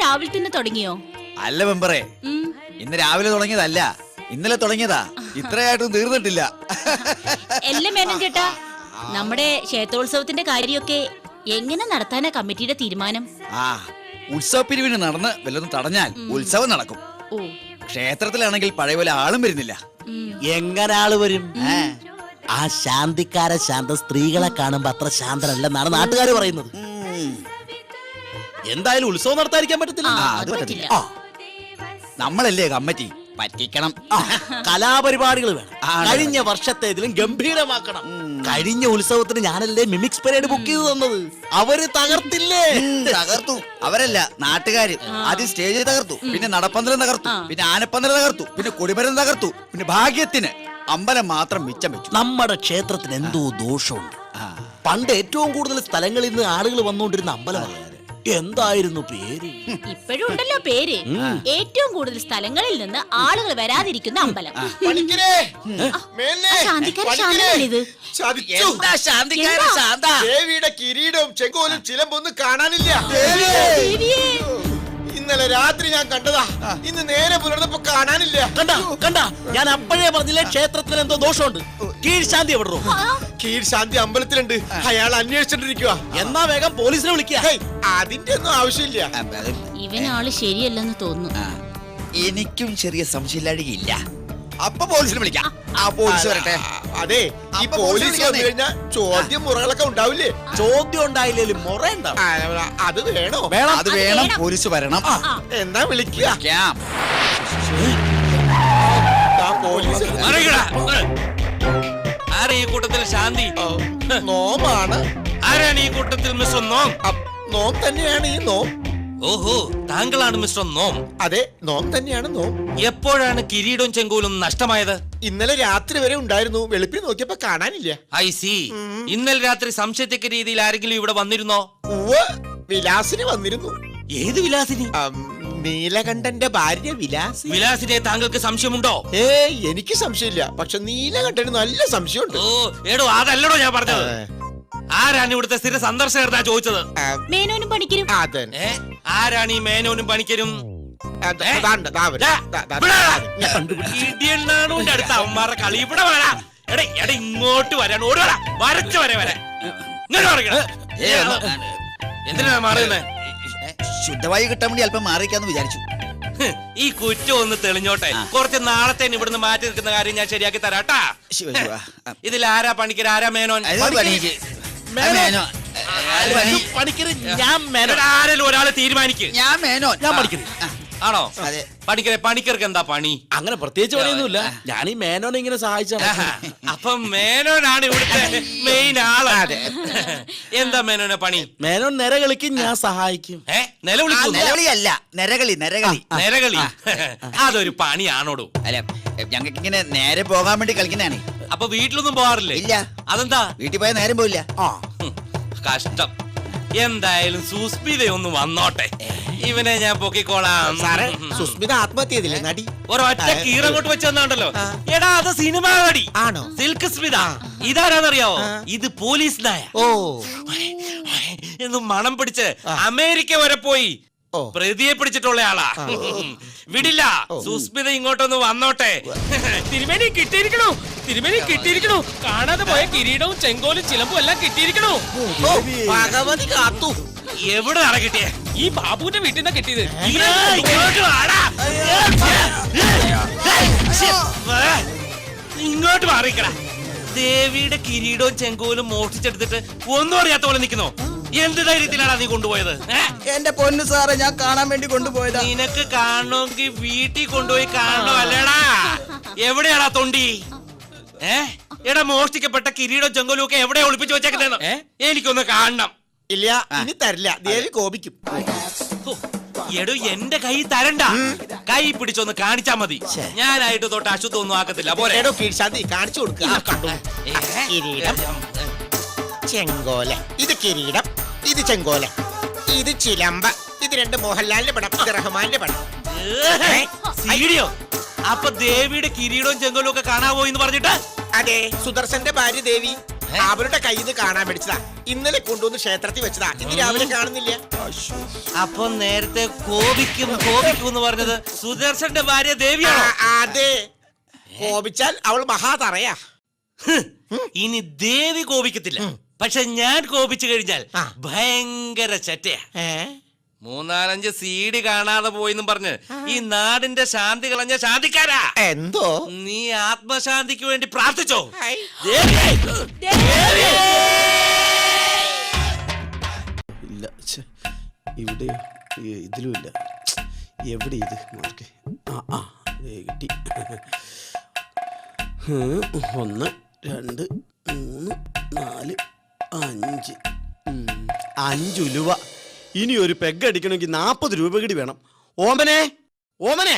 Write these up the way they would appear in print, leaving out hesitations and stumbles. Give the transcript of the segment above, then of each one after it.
രാവിലെ തന്നെ തുടങ്ങിയോ? അല്ല മെമ്പറേ, ഇന്ന് രാവിലെ തുടങ്ങിയതല്ല, ഇന്നലെ തുടങ്ങിയതാ. ഇത്രയായിട്ടും തീർന്നിട്ടില്ല. എല്ലാം മേനോൻ ചേട്ടാ, നമ്മുടെ ക്ഷേത്രോത്സവത്തിന്റെ കാര്യമൊക്കെ എങ്ങനെ നടത്താനാ കമ്മിറ്റിയുടെ തീരുമാനം? ഉത്സവ പിരിവിന് നടന്ന് വല്ലതും തടഞ്ഞാൽ ഉത്സവം നടക്കും. ഓ, ക്ഷേത്രത്തിലാണെങ്കിൽ പഴയ പോലെ ആളും വരുന്നില്ല. എങ്ങനെ ആള് വരും? ആ ശാന്തിക്കാര ശാന്ത സ്ത്രീകളെ കാണുമ്പോ അത്ര ശാന്തനല്ലെന്നാണ് നാട്ടുകാർ പറയുന്നത്. എന്തായാലും ഉത്സവം നടത്താതിരിക്കാൻ പറ്റത്തില്ല. അത് പറ്റത്തില്ല. നമ്മളല്ലേ കമ്മിറ്റി, പറ്റിക്കണം. കലാപരിപാടികൾ വേണം. കഴിഞ്ഞ വർഷത്തെ ഇതിലും ഗംഭീരമാക്കണം. കഴിഞ്ഞ ഉത്സവത്തിന് ഞാനല്ലേ മിമിക്സ് പരേഡ് ബുക്ക് ചെയ്ത് തന്നത്. അവര് തകർത്തില്ലേ? തകർത്തു. അവരല്ല, നാട്ടുകാര്. ആദ്യം സ്റ്റേജ് തകർത്തു, പിന്നെ നടപ്പന്തലം തകർത്തു, പിന്നെ ആനപ്പന്തലം തകർത്തു, പിന്നെ കൊടിമരം തകർത്തു, പിന്നെ ഭാഗ്യത്തിന് അമ്പലം മാത്രം മിച്ചം വെച്ചു. നമ്മുടെ ക്ഷേത്രത്തിന് എന്തോ ദോഷമുണ്ട്. പണ്ട് ഏറ്റവും കൂടുതൽ സ്ഥലങ്ങളിൽ നിന്ന് ആളുകൾ വന്നുകൊണ്ടിരുന്ന അമ്പലമാണ്. എന്തായിരുന്നു പേര്? ഇപ്പോഴും ഉണ്ടല്ലോ പേര്. ഏറ്റവും കൂടുതൽ സ്ഥലങ്ങളിൽ നിന്ന് ആളുകൾ വരാതിരിക്കുന്ന അമ്പലം. ദേവിയുടെ കിരീടവും ചെങ്കോലും ചിലമ്പൊന്നും കാണാനില്ല. ഇന്നലെ രാത്രി ഞാൻ കണ്ടതാ, ഇന്ന് നേരെ പുലർന്നപ്പോ കാണാനില്ല. കണ്ട ഞാൻ അപ്പോഴേ പറഞ്ഞില്ലേ ക്ഷേത്രത്തിന് എന്തോ ദോഷമുണ്ട്. കീഴ്ശാന്തി എവിടെ? കീഴ്ശാന്തി അമ്പലത്തിലുണ്ട്. അയാൾ അന്വേഷിച്ചിട്ടിരിക്കുക. എന്നാ വേഗം പോലീസിനെ വിളിക്കുക. അതിന്റെ ഒന്നും ആവശ്യമില്ല. ഇവനാള് ശരിയല്ലെന്ന് തോന്നുന്നു. എനിക്കും ചെറിയ സംശയമില്ലാഴികയില്ല. അപ്പൊ പോലീസിനെ വിളിക്കാം. ആ പോലീസ് വരട്ടെ. അതെ, ഈ പോലീസ് വന്നു കഴിഞ്ഞാൽ ചോദ്യം മുറകളൊക്കെ ഉണ്ടാവില്ലേ? ചോദ്യം ഉണ്ടായില്ലേലും മുറ ഉണ്ടാവും. അത് വേണോ? അത് വേണം. പോലീസ് വരണം. എന്നാ വിളിക്കുക. പോലീസ് ആരാ ഈ കൂട്ടത്തിൽ ശാന്തി? നോമാണ്. ആരാണ് ഈ കൂട്ടത്തിൽ മിസ്റ്റർ നോം? നോം തന്നെയാണ് ഈ നോം. ഓഹോ, താങ്കളാണ് മിസ്റ്റർ നോം. അതെ, നോം തന്നെയാണ് നോം. എപ്പോഴാണ് കിരീടവും ചെങ്കോലും നഷ്ടമായത്? ഇന്നലെ രാത്രി വരെ ഉണ്ടായിരുന്നു. വെളുപ്പിൽ നോക്കിയപ്പോ കാണാനില്ല. I C. ഇന്നലെ രാത്രി സംശയത്തക്ക രീതിയിൽ ആരെങ്കിലും ഇവിടെ വന്നിരുന്നോ? വിലാസിന് വന്നിരുന്നു. ഏത് വിലാസിനി? നീലകണ്ഠന്റെ ഭാര്യ വിലാസി. വിലാസിനെ താങ്കൾക്ക് സംശയമുണ്ടോ? എനിക്ക് സംശയമില്ല, പക്ഷെ നീലകണ്ഠന് നല്ല സംശയമുണ്ട്. ഓ എടോ, അതല്ലടോ ഞാൻ പറഞ്ഞത്. ആരാണ് ഇവിടുത്തെ സ്ഥിര സന്ദർശകർ ചോദിച്ചത്? മേനോനും പണിക്കരും. ആരാണ് ഈ മേനോനും പണിക്കരും? ഇടിയണ്ണാണുവിന്റെ അടുത്ത അവന്മാരുടെ കളി. ഇവിടെ വരാ. എടാ ഇങ്ങോട്ട് വരാൻ ഓടുവാ. വരച്ച് വരെ വരെ ഇങ്ങനെ പറയണ. എന്തിനാ മാറുന്നേ? ശുദ്ധവായു കിട്ടാൻ വേണ്ടി അല്പം മാറിക്കാന്ന് വിചാരിച്ചു. ഈ കുറ്റം ഒന്ന് തെളിഞ്ഞോട്ടെ. കുറച്ച് നാളത്തേന് ഇവിടുന്ന് മാറ്റി നിൽക്കുന്ന കാര്യം ഞാൻ ശരിയാക്കി തരാട്ടാ. ഇതിൽ ആരാ പണിക്കർ, ആരാ മേനോൻ? ആരെങ്കിലും ഒരാളെ തീരുമാനിക്കും. ഞാൻ മേനോൻ. ഞാൻ പഠിക്കുന്നു. ആണോ? പണിക്കർക്ക് എന്താ പണി? അങ്ങനെ പ്രത്യേകിച്ച് പണിയൊന്നുമില്ല. ഞാൻ ഈ മേനോനെ ഇങ്ങനെ സഹായിച്ചാണ്. അപ്പൊ മേനോനാണ് ഇവിടുത്തെ മെയിൻ ആള്. എന്താ മേനോനെ പണി? മേനോൻ നിരകളിക്കും, ഞാൻ സഹായിക്കും. നിലവിളിയല്ല, നരകളി. നിരകളി അതൊരു പണിയാണോടു? അല്ല, ഞങ്ങൾക്ക് ഇങ്ങനെ നേരെ പോകാൻ വേണ്ടി കളിക്കുന്നതാണ്. അപ്പൊ വീട്ടിലൊന്നും പോവാറില്ലേ? ഇല്ല. അതെന്താ? വീട്ടിൽ പോയാൽ നേരം പോയില്ല. കഷ്ടം. എന്തായാലും സുസ്മിതയൊന്ന് വന്നോട്ടെ. ഇവനെ ഞാൻ പൊക്കിക്കോളാം. സാറേ, സുസ്മിത ആത്മഹത്യ ചെയ്തില്ലേ നടി? ഒരൊറ്റ കീറങ്ങോട്ട് വെച്ചെന്നാണ്ടല്ലോ. എടാ, അത് സിനിമ നടി ആണോ? സിൽക്ക് സ്മിത. ഇതാരാന്നറിയാവോ? ഇത് പോലീസ് നായ. എന്ന് മണം പിടിച്ച് അമേരിക്ക വരെ പോയി പ്രതിയെ പിടിച്ചിട്ടുള്ള ആളാ. വിടില്ല. സുസ്മിത ഇങ്ങോട്ടൊന്ന് വന്നോട്ടെ. തിരുമേനി കിട്ടിയിരിക്കണു. തിരുമേനി കിട്ടിയിരിക്കണു. കാണാതെ പോയ കിരീടവും ചെങ്കോലും ചിലമ്പും എല്ലാം കിട്ടിയിരിക്കണു. ഭഗവതി കാത്തു. എവിടെ നട കിട്ടിയേ? ഈ ബാബുവിന്റെ വീട്ടിൽ നിന്നാ കിട്ടിയത്. ഇങ്ങോട്ട് മാറിക്കട. ദേവിയുടെ കിരീടവും ചെങ്കോലും മോഷ്ടിച്ചെടുത്തിട്ട് ഒന്നും അറിയാത്ത പോലെ നിൽക്കുന്നോ? എന്ത് ധൈര്യത്തിലാണ് നീ കൊണ്ടുപോയത്? എന്റെ പൊന്നു സാറേ, ഞാൻ കാണാൻ വേണ്ടി കൊണ്ടുപോയതാ. നിനക്ക് കാണണമെങ്കിൽ വീട്ടിൽ കൊണ്ടുപോയി കാണണോ? അല്ലേടാ, എവിടെയാടാ തൊണ്ടി? എടാ, മോഷ്ടിക്കപ്പെട്ട കിരീടവും ചെങ്കോലും ഒക്കെ എവിടെയാ ഒളിപ്പിച്ചു വെച്ചേക്കുന്നതെന്ന് എനിക്കൊന്ന് കാണണം. ഇല്ല, ഇനി തരില്ല. ദേവി കോപിക്കും. എടോ, എന്റെ കൈ തരണ്ട. കൈ പിടിച്ചൊന്ന് കാണിച്ചാ മതി. ഞാനായിട്ട് തൊട്ട് അശുദ്ധമൊന്നും ആക്കത്തില്ല. പോരേടോ കീഴ്ശാന്തി, കാണിച്ചു കൊടുക്കുക. കിരീടം, ചെങ്കോല. ഇത് കിരീടം, ഇത് ചെങ്കോല, ഇത് ചിലമ്പ, ഇത് രണ്ട് മോഹൻലാലിന്റെ പടം, ഇത് റഹ്മാന്റെ പടം. സീഡിയോ? അപ്പൊ ദേവിയുടെ കിരീടവും ചെങ്കോലും ഒക്കെ കാണാവോ എന്ന് പറഞ്ഞിട്ട്? അതെ, സുദർശന്റെ ഭാര്യ ദേവി. അവരുടെ കയ്യിൽ നിന്ന് കാണാൻ മേടിച്ചതാ. ഇന്നലെ കൊണ്ടുവന്ന് ക്ഷേത്രത്തിൽ വെച്ചതാ. ഇന്ന് രാവിലെ കാണുന്നില്ല. അപ്പൊ നേരത്തെ കോപിക്കും എന്ന് പറഞ്ഞത് സുദർശന്റെ ഭാര്യ ദേവിയാണ്. അതെ, കോപിച്ചാൽ അവൾ മഹാതറയാ. ഇനി ദേവി കോപിക്കത്തില്ല, പക്ഷെ ഞാൻ കോപിച്ചു കഴിഞ്ഞാൽ ആ. ഭയങ്കര ചറ്റയാ. 3-4 CD കാണാതെ പോയിന്നും പറഞ്ഞ് ഈ നാടിന്റെ ശാന്തി കളഞ്ഞ ശാന്തിക്കാരാ. എന്തോ നീ ആത്മശാന്തിക്ക് വേണ്ടി പ്രാർത്ഥിച്ചോ. ഹൈ. ഇല്ല, ഛെ, ഇവിടെ ഇതിലുമില്ല. എവിടെ ഇത് മാർക്ക്? കിട്ടി. 1 2 3 4 5 5 ഉലുവ. ഇനി ഒരു പെഗ് അടിക്കണമെങ്കിൽ 40 രൂപ കൂടി വേണം. ഓമനെ, ഓമനെ,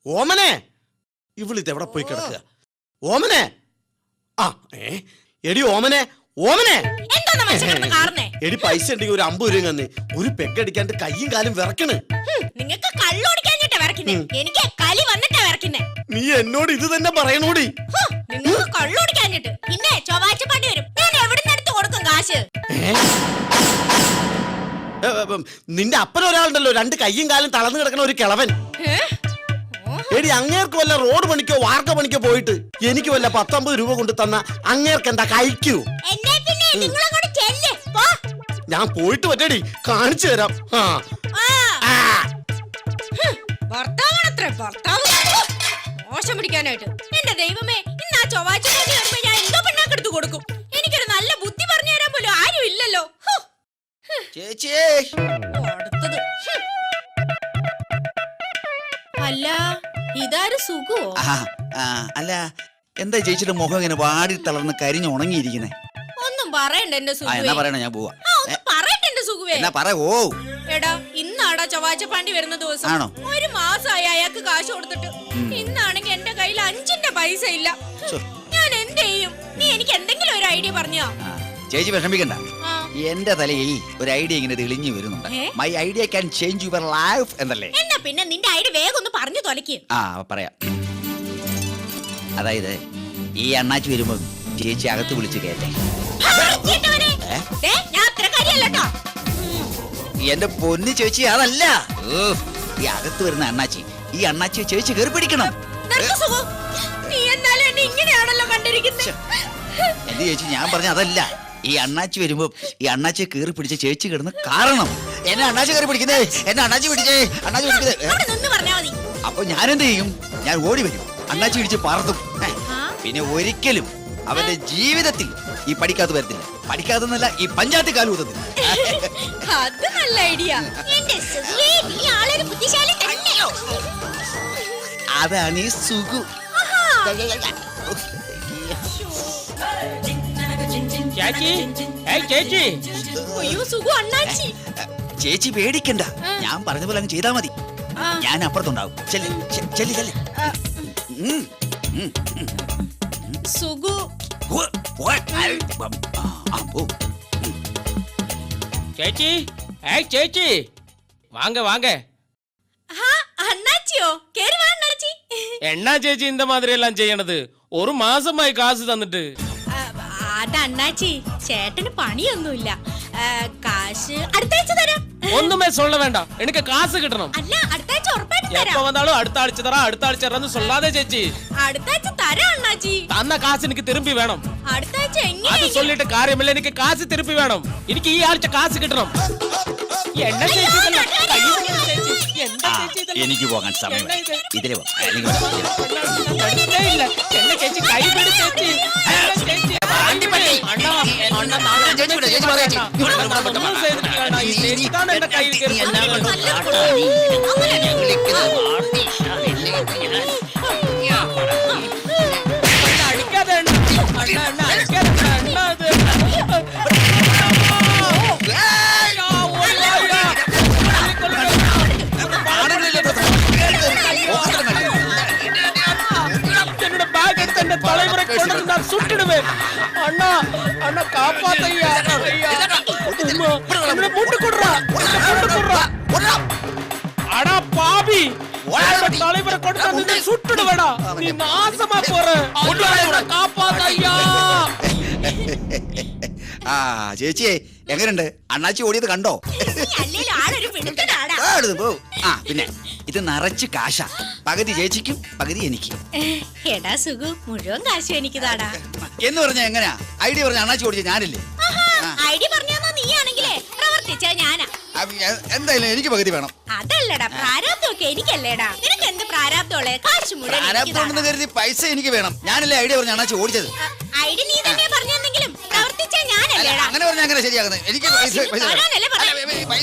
ഓമനെ, ഇവളിത് എവിടെ പോയി കിടക്കുക? ഓമനെ, എടി ഓമനെ, ഓമനെ, എടി പൈസ ഉണ്ടെങ്കിൽ ഒരു 50 രൂപ തന്നെ. ഒരു പെഗ് അടിക്കാണ്ട് കയ്യും കാലും വിറക്കണ്. നിങ്ങൾക്ക് കള്ളോടിക്കാഞ്ഞിട്ടാ വരക്കുന്നേ, എനിക്ക് കലി വന്നിട്ടാ വരക്കുന്നേ. നീ എന്നോട് ഇത് തന്നെ പറയണോടി. നിങ്ങൾക്ക് കള്ളോടിക്കാഞ്ഞിട്ട് പിന്നെ ചൊവ്വാഴ്ച പാണ്ടി വരും. ഞാൻ എവിടുന്ന് എടുത്ത് കൊടുക്കും കാശ്? നിന്റെ അപ്പൻ ഒരാളുണ്ടല്ലോ, 2 കയ്യും കാലും തളർന്നു കിടക്കണ ഒരു കിളവൻ. എടി അങ്ങേർക്ക് വല്ല റോഡ് പണിക്കോ വാർക്ക പണിക്കോ പോയിട്ട് എനിക്ക് വല്ല 10-50 രൂപ കൊണ്ട് തന്ന അങ്ങേർക്ക് എന്താ കഴിക്കൂ? ഞാൻ പോയിട്ട് പറ്റേടി, കാണിച്ചു തരാം. മോശം പിടിക്കാനായിട്ട് എന്റെ ദൈവമേ, ഇന്ന് ആ ചൊവ്വാഴ്ച പാണ്ടി വരുമ്പോ ഞാൻ എന്തോ പിണ്ണാക്കെടുത്ത് കൊടുക്കും. എനിക്കൊരു നല്ല ബുദ്ധി പറഞ്ഞു തരാൻ പോലും ആരും ഇല്ലല്ലോ. ചേച്ചി, അടുത്തത്. അല്ല, ഇതാര് സുഖോ? അല്ല, എന്താ ചേച്ചിയുടെ മുഖം ഇങ്ങനെ വാടി തളർന്ന് കരിഞ്ഞ് ഉണങ്ങിയിരിക്കുന്നേ? ഒന്നും പറയണ്ട എന്റെ സുഖുവേ. എന്നാ പറയണ, ഞാൻ പോവാ. ഒന്നും പറയണ്ട എന്റെ സുഖുവേ. എന്നാ പറ. ഓ എടാ, ഇന്നാടാ ചൊവ്വാഴ്ച പാണ്ടി വരുന്ന ദിവസം. ആണോ? 1 മാസമായി അയാൾക്ക് കാശ് കൊടുത്തിട്ട്. ഇന്നാണെങ്കിൽ എന്റെ കയ്യിൽ 5ന്റെ പൈസ ഇല്ല. ഞാൻ എന്ത് ചെയ്യും? നീ എനിക്ക് എന്തെങ്കിലും ഒരു ഐഡിയ പറഞ്ഞോ. ചേച്ചി വിഷമിക്കണ്ട, എന്റെ തലയിൽ ഒരു ഐഡിയ ഇങ്ങനെ തെളിഞ്ഞു വരുന്നുണ്ട്. My idea can change your life എന്നല്ലേ? എന്നാ പിന്നെ നിന്റെ ഐഡിയ വേഗം ഒന്ന് പറഞ്ഞു തൊലക്ക്. പറയാം. അതായത് ഈ അണ്ണാച്ചി വരുമ്പോ ചേച്ചി അകത്ത് വിളിച്ച് കേട്ടെ. ഞാൻ അത്ര കാര്യല്ലോ. എന്റെ പൊന്നു ചേച്ചി, അതല്ല. ഈ അകത്ത് വരുന്ന അണ്ണാച്ചി, ഈ അണ്ണാച്ചിയെ ചേച്ചി കയറി പിടിക്കണം. നീ എന്നാലും എന്നെ ഇങ്ങനെയാണല്ലോ കണ്ടിരിക്കുന്നത്. എന്റെ ചേച്ചി, ഞാൻ പറഞ്ഞ അതല്ല. ഈ അണ്ണാച്ചി വരുമ്പോ ഈ അണ്ണാച്ചിയെ കയറി പിടിച്ച ചേച്ചി കിടന്ന് കാരണം എന്നെ അണ്ണാച്ചി കയറി പിടിക്കുന്നേ, എന്നെ അണ്ണാച്ചി പിടിച്ചേ, അണ്ണാച്ചി പിടിക്കുന്നേ. അപ്പൊ ഞാനെന്ത് ചെയ്യും? ഞാൻ ഓടി വരും, അണ്ണാച്ചി പിടിച്ച് പറത്തും. പിന്നെ ഒരിക്കലും അവന്റെ ജീവിതത്തിൽ ഈ പഠിക്കാതെ വരത്തില്ല. പഠിക്കാതെന്നല്ല, ഈ പഞ്ചായത്ത് കാലം ഊതത്തില്ല. അത് നല്ല ഐഡിയ. അതാണ് ഈ സുഖു. ചേച്ചി പേടിക്കണ്ട, ഞാൻ പറഞ്ഞ പോലെ അങ്ങ് ചെയ്താ മതി. ഞാൻ അപ്പുറത്തുണ്ടാവും. ചേച്ചി, ചേച്ചി, வாங்க வாங்க. എന്നാ ചേച്ചി இந்த மாதிரி எல்லாம் ചെയ്യണത്? 1 മാസമായി കാശ് തന്നിട്ട്. അണ്ണാച്ചി, ചേട്ടന് പണിയൊന്നുമില്ല. കാശ് അടുത്ത ആഴ്ച തരാം. ഒന്നുമേ சொல்ல வேண்டாம், എനിക്ക് കാശ് കിട്ടണം. അല്ല, അടുത്ത ആഴ്ച ഉറപ്പായിട്ടും തരാം. எப்ப வந்தாலும் அடுத்த ஆഴ്ച தரேன், அடுத்த ஆഴ്ച தரேன்னு சொல்லாதே ചേച്ചി. അടുത്ത ആഴ്ച തരാം അണ്ണാച്ചി. തന്ന കാശ് എനിക്ക് തിരുമ്പി വേണം. അടുത്ത ആഴ്ച അത് சொல்லிட்டு കാര്യമില്ല, എനിക്ക് കാശ് തിരുപ്പി വേണം. എനിക്ക് ഈ ആഴ്ച കാശ് കിട്ടണം. എന്നാ ചേച്ചി ഇതെല്ലാം? എന്താ ചേച്ചി ഇതെല്ലാം? എനിക്ക് പോകാൻ സമയം ഇതിലെ ഇല്ല. എന്നെ ചേച്ചി കൈ പിടി ചേച്ചി. ചേച്ചി അണ്ണാ, അണ്ണാ നാളെ ചേച്ചി എന്റെ കയ്യിൽ കയറി. അടിക്കാതെ അണ്ണ അടിക്കാതെ അണ്ണ. അത് என்னோட பேக் எடுத்து என் தலைமுறை கொண்டு நான் சுட்டுடுவேன். அண்ணா, அண்ணா காப்பாத்தையா. என்னோட முட்டு குடுறா, அடா பாவி, தலைமுறை கொண்டு வந்து சுட்டுடுவேடா. நீ நாசமா போற. காப்பாத்தையா. ആ ചേച്ചിയെ എങ്ങനെയുണ്ട് അണ്ണാച്ചി ഓടിയത് കണ്ടോ? നീ അല്ലേലും ആളൊരു പിടുത്തനാടാ. ആ, എടുത്ത് പോ. ആ പിന്നെ ഇത് നിറച്ച് കാശ, പകുതി ചേച്ചിക്കും പകുതി എനിക്കും എടാ സുഖു, മുഴുവൻ കാശും എനിക്ക് താടാ. എന്ന് പറഞ്ഞാ എങ്ങനെയാ? ഐഡിയ പറഞ്ഞ അണ്ണാച്ചി ഓടിച്ച ഞാനില്ലേ? ഐഡിയ പറഞ്ഞാ നീയാണെങ്കിലേ പ്രവർത്തിച്ച ഞാനാ. എന്തായാലും എനിക്ക് പകുതി വേണം. അതല്ലടാ, പ്രാരാബ്ദമൊക്കെ എനിക്കല്ലേടാ. നിനക്ക് എന്ത് പ്രാരാബ്ദമുള്ളേ? കാശ് മുഴുവൻ എനിക്ക് ആരാപ്തമുണ്ടെന്ന് താടാ. കരുതി പൈസ എനിക്ക് വേണം. ഞാനല്ലേ ഐഡിയ പറഞ്ഞ അണ്ണാച്ചി ഓടിച്ചത്. ഐഡിയ നീ തന്നെ പറഞ്ഞെന്നെങ്കിലും പ്രവർത്തിച്ച ഞാനല്ലേടാ. അങ്ങനെ പറഞ്ഞാ അങ്ങനെ ശരിയാകുന്നത്. എനിക്ക് പൈസ തരാനല്ലേ പറഞ്ഞത്? പൈസ